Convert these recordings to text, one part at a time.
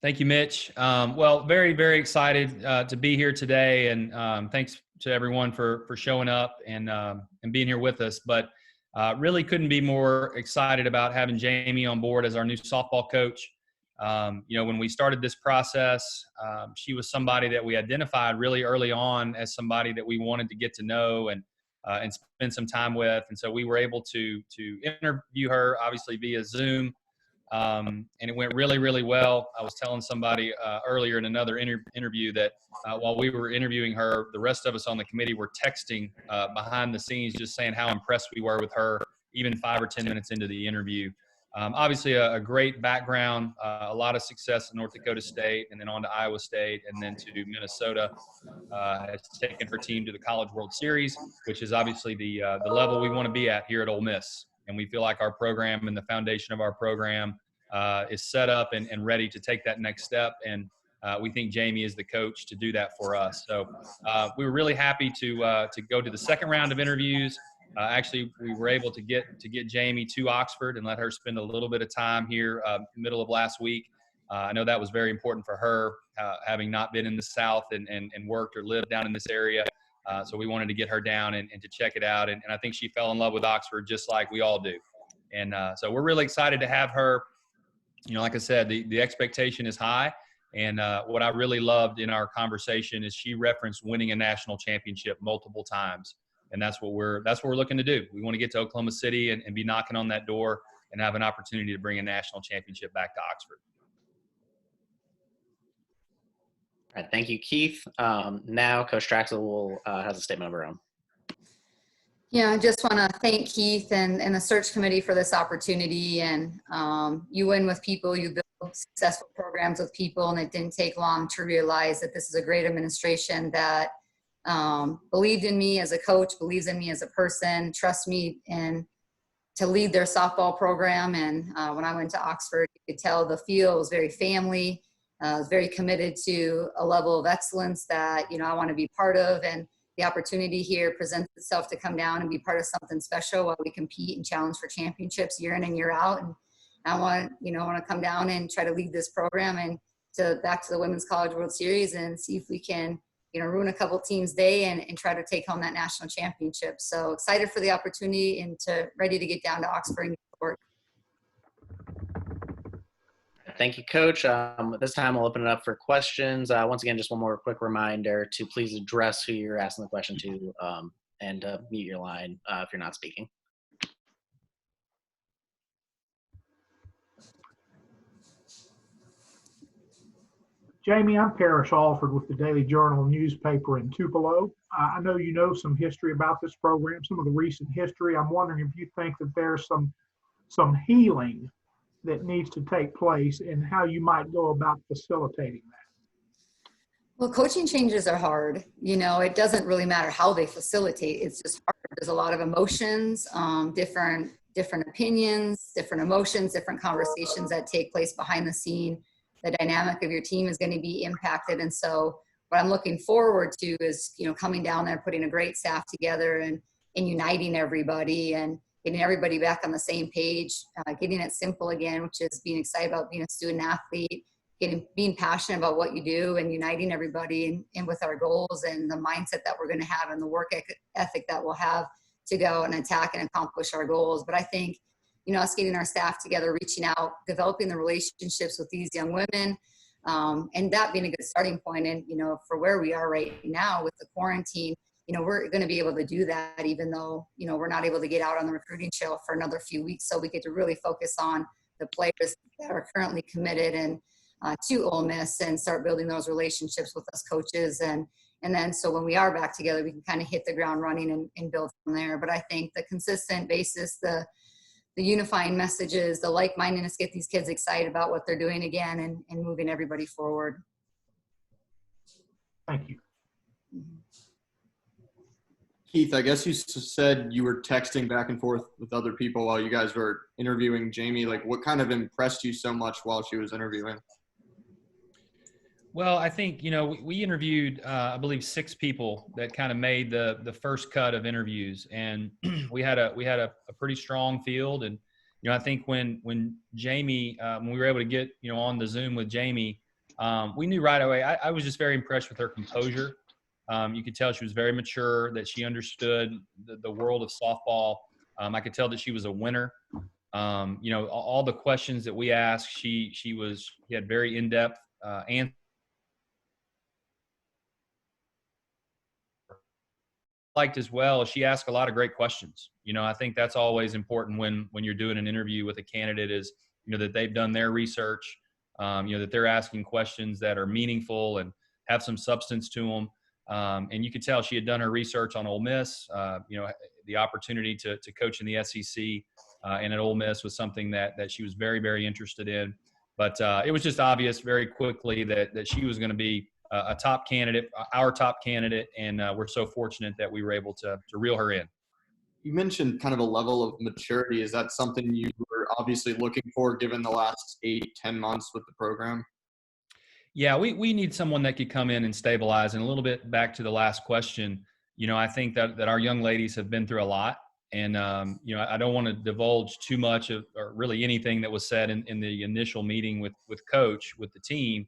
Thank you, Mitch. Well, very, very excited to be here today, and thanks to everyone for showing up and being here with us. But really couldn't be more excited about having Jamie on board as our new softball coach. When we started this process, she was somebody that we identified really early on as somebody that we wanted to get to know and spend some time with. And so we were able to interview her, obviously via Zoom. And it went really, really well. I was telling somebody earlier in another interview that while we were interviewing her, the rest of us on the committee were texting behind the scenes, just saying how impressed we were with her, even 5 or 10 minutes into the interview. Obviously, a great background, a lot of success at North Dakota State, and then on to Iowa State, and then to Minnesota. Has taken her team to the College World Series, which is obviously the level we want to be at here at Ole Miss. And we feel like our program and the foundation of our program is set up and ready to take that next step. And we think Jamie is the coach to do that for us. So we were really happy to go to the second round of interviews. Actually, we were able to get Jamie to Oxford and let her spend a little bit of time here middle of last week. I know that was very important for her, having not been in the South and worked or lived down in this area. So we wanted to get her down and to check it out. And I think she fell in love with Oxford just like we all do. And so we're really excited to have her. Like I said, the expectation is high. And what I really loved in our conversation is she referenced winning a national championship multiple times. And that's what we're looking to do. We want to get to Oklahoma City and be knocking on that door and have an opportunity to bring a national championship back to Oxford. All right, thank you, Keith. Now Coach Trachsel has a statement of her own. Yeah, I just want to thank Keith and the search committee for this opportunity. And you win with people, you build successful programs with people, and it didn't take long to realize that this is a great administration that believed in me as a coach, believes in me as a person, trusts me and to lead their softball program. And when I went to Oxford, you could tell the feel was very family. I was very committed to a level of excellence that, I want to be part of. And the opportunity here presents itself to come down and be part of something special while we compete and challenge for championships year in and year out. And I want to come down and try to lead this program and back to the Women's College World Series and see if we can, ruin a couple teams' day and try to take home that national championship. So excited for the opportunity and ready to get down to Oxford and get to work. Thank you, Coach. This time I'll open it up for questions. Once again, just one more quick reminder to please address who you're asking the question to and mute your line if you're not speaking. Jamie, I'm Parrish Alford with the Daily Journal newspaper in Tupelo. I know you know some history about this program, some of the recent history. I'm wondering if you think that there's some healing that needs to take place and how you might go about facilitating that. Well, coaching changes are hard. It doesn't really matter how they facilitate. It's just hard. There's a lot of emotions, different opinions, different emotions, different conversations that take place behind the scene. The dynamic of your team is going to be impacted. And so what I'm looking forward to is, coming down there, putting a great staff together and uniting everybody and getting everybody back on the same page, getting it simple again, which is being excited about being a student athlete, being passionate about what you do and uniting everybody and with our goals and the mindset that we're going to have and the work ethic that we'll have to go and attack and accomplish our goals. But I think, us getting our staff together, reaching out, developing the relationships with these young women, and that being a good starting point. And, for where we are right now with the quarantine, we're going to be able to do that even though, we're not able to get out on the recruiting trail for another few weeks. So we get to really focus on the players that are currently committed and to Ole Miss and start building those relationships with us coaches. And then so when we are back together, we can kind of hit the ground running and build from there. But I think the consistent basis, the unifying messages, the like-mindedness, get these kids excited about what they're doing again and moving everybody forward. Thank you. Mm-hmm. Keith, I guess you said you were texting back and forth with other people while you guys were interviewing Jamie. Like, what kind of impressed you so much while she was interviewing? Well, I think, we interviewed, I believe 6 people that kind of made the first cut of interviews, and we had a pretty strong field. And, I think when Jamie, when we were able to get, on the Zoom with Jamie, we knew right away. I was just very impressed with her composure. You could tell she was very mature, that she understood the world of softball. I could tell that she was a winner. All the questions that we asked, she had very in-depth answers. Liked as well, she asked a lot of great questions. I think that's always important when you're doing an interview with a candidate is, that they've done their research, that they're asking questions that are meaningful and have some substance to them. And you could tell she had done her research on Ole Miss. The opportunity to coach in the SEC and at Ole Miss was something that she was very, very interested in. But it was just obvious very quickly that she was going to be a top candidate, our top candidate, and we're so fortunate that we were able to reel her in. You mentioned kind of a level of maturity. Is that something you were obviously looking for given the last 8-10 months with the program? Yeah, we need someone that could come in and stabilize. And a little bit back to the last question, I think that our young ladies have been through a lot. And, I don't want to divulge too much of or really anything that was said in the initial meeting with Coach, with the team.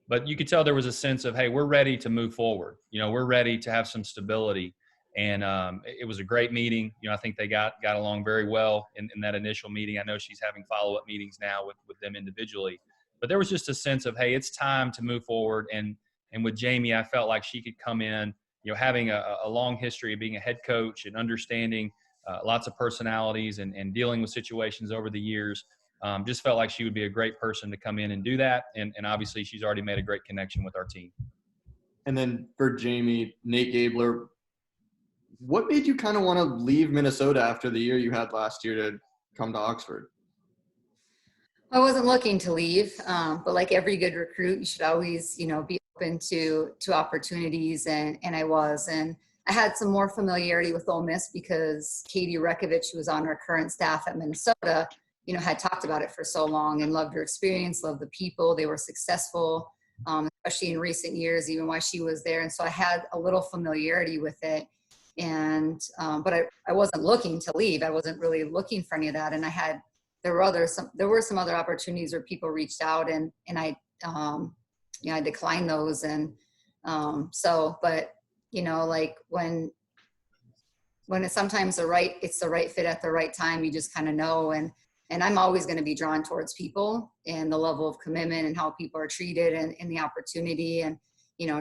But you could tell there was a sense of, hey, we're ready to move forward. We're ready to have some stability. And it was a great meeting. I think they got along very well in that initial meeting. I know she's having follow-up meetings now with them individually. But there was just a sense of, hey, it's time to move forward. And with Jamie, I felt like she could come in, having a long history of being a head coach and understanding lots of personalities and dealing with situations over the years. Just felt like she would be a great person to come in and do that. And obviously she's already made a great connection with our team. And then for Jamie, Nate Gabler, what made you kind of want to leave Minnesota after the year you had last year to come to Oxford? I wasn't looking to leave, but like every good recruit, you should always, be open to opportunities, and I was. And I had some more familiarity with Ole Miss because Katie Rekovich, who was on our current staff at Minnesota, had talked about it for so long and loved her experience, loved the people. They were successful, especially in recent years, even while she was there. And so I had a little familiarity with it. And, but I wasn't looking to leave. I wasn't really looking for any of that. And there were some other opportunities where people reached out and I, I declined those. And, but like when it's sometimes it's the right fit at the right time, you just kind of know. And I'm always going to be drawn towards people and the level of commitment and how people are treated and the opportunity and,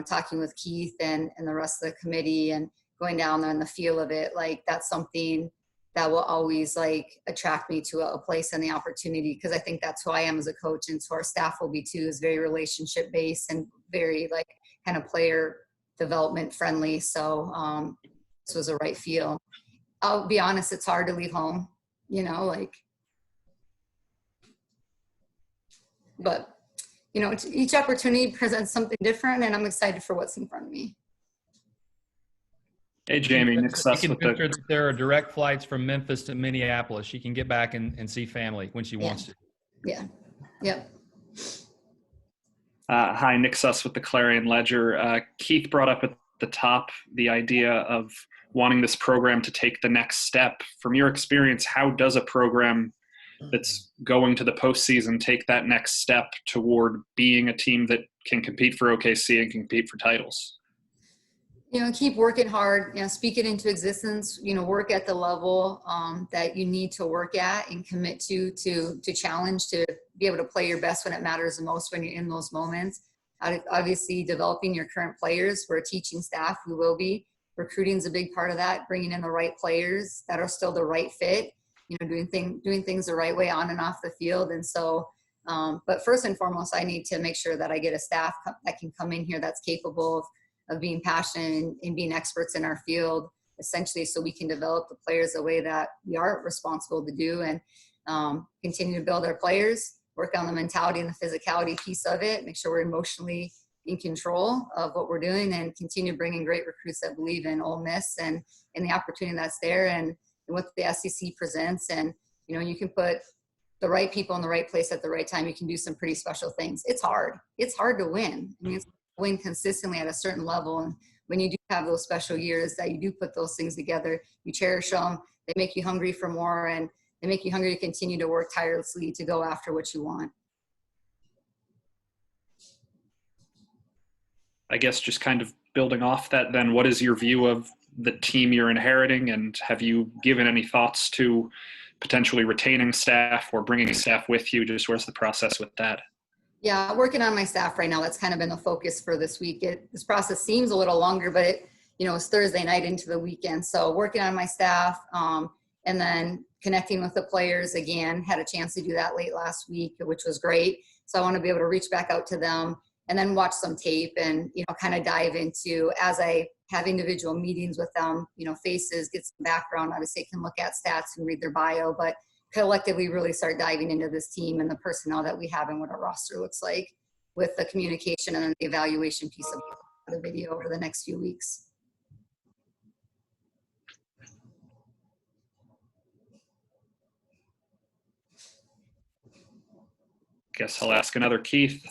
talking with Keith and the rest of the committee and going down there in the feel of it, like that's something that will always like attract me to a place and the opportunity. Cause I think that's who I am as a coach. And so our staff will be too, is very relationship based and very like kind of player development friendly. So this was a right feel. I'll be honest, it's hard to leave home, but each opportunity presents something different and I'm excited for what's in front of me. Hey, Jamie, Nick Suss can with picture that there are direct flights from Memphis to Minneapolis. She can get back and see family when she wants to. Yeah. Yep. Hi, Nick Suss with the Clarion Ledger. Keith brought up at the top the idea of wanting this program to take the next step. From your experience, how does a program that's going to the postseason take that next step toward being a team that can compete for OKC and compete for titles? Keep working hard, speak it into existence, work at the level that you need to work at and commit to challenge, to be able to play your best when it matters the most, when you're in those moments. Obviously, developing your current players. We're a teaching staff. We will be. Recruiting is a big part of that, bringing in the right players that are still the right fit, doing things the right way on and off the field. And so, but first and foremost, I need to make sure that I get a staff that can come in here that's capable of being passionate and being experts in our field, essentially, so we can develop the players the way that we are responsible to do and continue to build our players, work on the mentality and the physicality piece of it, make sure we're emotionally in control of what we're doing and continue bringing great recruits that believe in Ole Miss and the opportunity that's there and what the SEC presents. And, you can put the right people in the right place at the right time. You can do some pretty special things. It's hard. It's hard to win. I mean, it's win consistently at a certain level. And when you do have those special years that you do put those things together, you cherish them, they make you hungry for more and they make you hungry to continue to work tirelessly to go after what you want. I guess just kind of building off that, then what is your view of the team you're inheriting, and have you given any thoughts to potentially retaining staff or bringing staff with you? Just where's the process with that? Yeah, working on my staff right now. That's kind of been the focus for this week. This process seems a little longer, but it's Thursday night into the weekend. So working on my staff, and then connecting with the players again. Had a chance to do that late last week, which was great. So I want to be able to reach back out to them and then watch some tape and, kind of dive into, as I have individual meetings with them, faces, get some background. Obviously I can look at stats and read their bio, but collectively really start diving into this team and the personnel that we have and what our roster looks like with the communication and then the evaluation piece of the video over the next few weeks. Guess I'll ask another, Keith.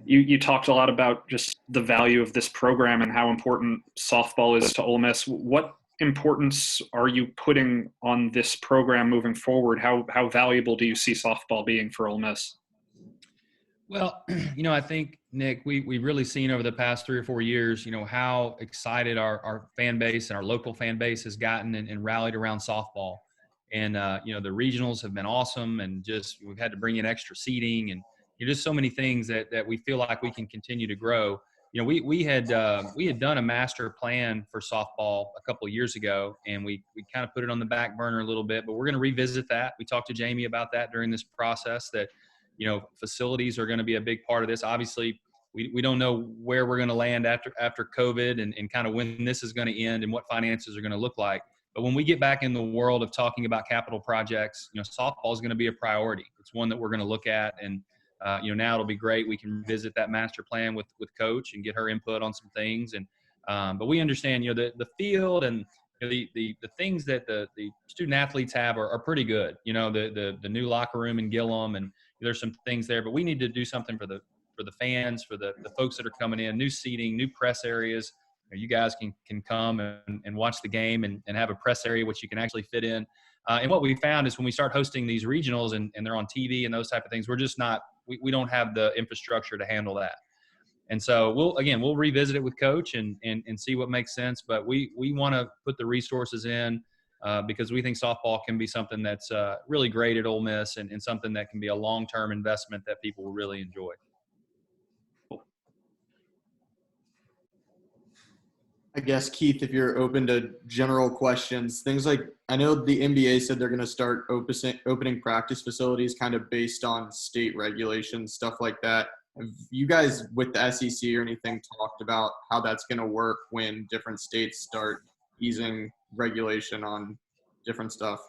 You talked a lot about just the value of this program and how important softball is to Ole Miss. What importance are you putting on this program moving forward? How valuable do you see softball being for Ole Miss? Well, I think, Nick, we've really seen over the past 3 or 4 years, how excited our fan base and our local fan base has gotten and rallied around softball. And, the regionals have been awesome, and just we've had to bring in extra seating and just so many things that we feel like we can continue to grow. We had done a master plan for softball a couple of years ago, and we kind of put it on the back burner a little bit, but we're going to revisit that. We talked to Jamie about that during this process, that facilities are going to be a big part of this. Obviously, we don't know where we're going to land after COVID and kind of when this is going to end and what finances are going to look like. But when we get back in the world of talking about capital projects, softball is going to be a priority. It's one that we're going to look at, and now it'll be great. We can visit that master plan with Coach and get her input on some things. And but we understand, the field and the things that the student athletes have are pretty good. The new locker room in Gillum, and there's some things there, but we need to do something for the fans, for the folks that are coming in, new seating, new press areas. You guys can come and watch the game and have a press area which you can actually fit in. And what we found is when we start hosting these regionals and they're on TV and those type of things, we're just not we don't have the infrastructure to handle that. And so we'll revisit it with Coach and see what makes sense. But we want to put the resources in because we think softball can be something that's really great at Ole Miss and something that can be a long-term investment that people will really enjoy. I guess, Keith, if you're open to general questions, things like, I know the NBA said they're going to start opening practice facilities kind of based on state regulations, stuff like that. Have you guys with the SEC or anything talked about how that's going to work when different states start easing regulation on different stuff?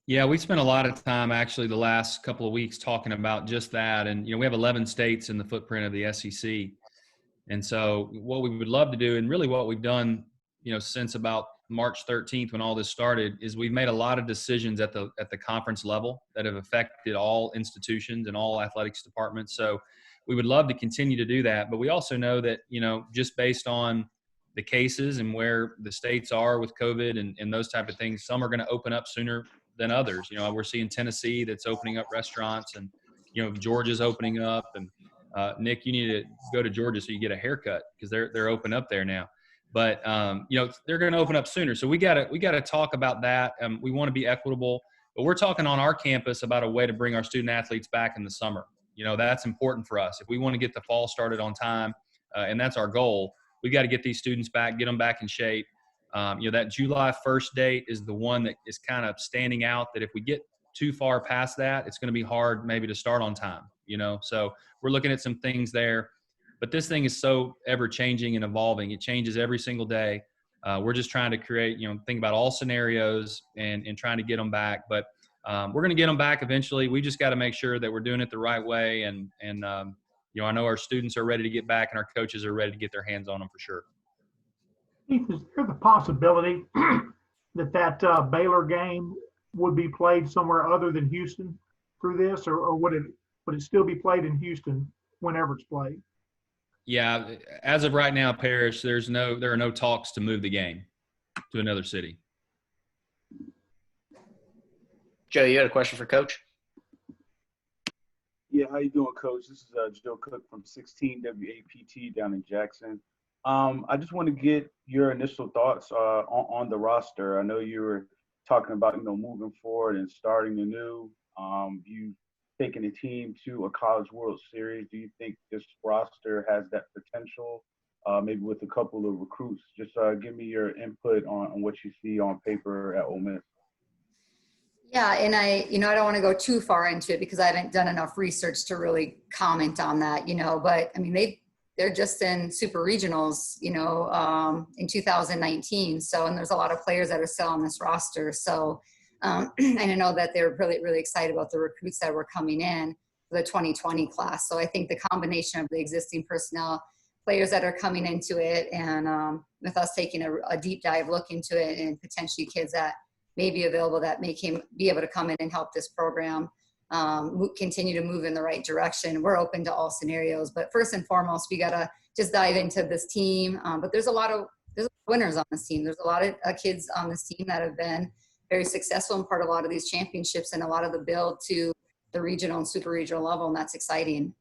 Yeah, we spent a lot of time actually the last couple of weeks talking about just that. And, we have 11 states in the footprint of the SEC. And so what we would love to do, and really what we've done, since about March 13th when all this started, is we've made a lot of decisions at the conference level that have affected all institutions and all athletics departments. So we would love to continue to do that. But we also know that, just based on the cases and where the states are with COVID and those type of things, some are going to open up sooner than others. We're seeing Tennessee that's opening up restaurants, and, Georgia's opening up, and Nick, you need to go to Georgia so you get a haircut because they're open up there now. But they're going to open up sooner, so we got to talk about that. We want to be equitable, but we're talking on our campus about a way to bring our student athletes back in the summer. That's important for us if we want to get the fall started on time, and that's our goal. We got to get these students back, get them back in shape. That July 1st date is the one that is kind of standing out. That if we get too far past that, it's going to be hard maybe to start on time. So we're looking at some things there, but this thing is so ever changing and evolving. It changes every single day. We're just trying to create, think about all scenarios and trying to get them back. But we're going to get them back eventually. We just got to make sure that we're doing it the right way. And I know our students are ready to get back and our coaches are ready to get their hands on them for sure. Keith, is there the possibility that Baylor game would be played somewhere other than Houston through this, or would it still be played in Houston whenever it's played? Yeah, as of right now, Parrish, there are no talks to move the game to another city. Joe, you had a question for Coach? Yeah, how you doing, Coach? This is Joe Cook from 16 WAPT down in Jackson. I just want to get your initial thoughts on the roster. I know you were talking about, moving forward and starting anew. You've taken a team to a College World Series. Do you think this roster has that potential? Maybe with a couple of recruits. Just give me your input on what you see on paper at Ole Miss. Yeah, and I don't want to go too far into it because I haven't done enough research to really comment on that, but I mean, they're just in super regionals, in 2019. So, and there's a lot of players that are still on this roster. So, and I know that they're really, really excited about the recruits that were coming in for the 2020 class. So I think the combination of the existing personnel, players that are coming into it, and with us taking a deep dive look into it, and potentially kids that may be available that may be able to come in and help this program continue to move in the right direction. We're open to all scenarios, but first and foremost, we got to just dive into this team. But there's a lot of winners on this team. There's a lot of kids on this team that have been very successful and part of a lot of these championships and a lot of the build to the regional and super regional level, and that's exciting.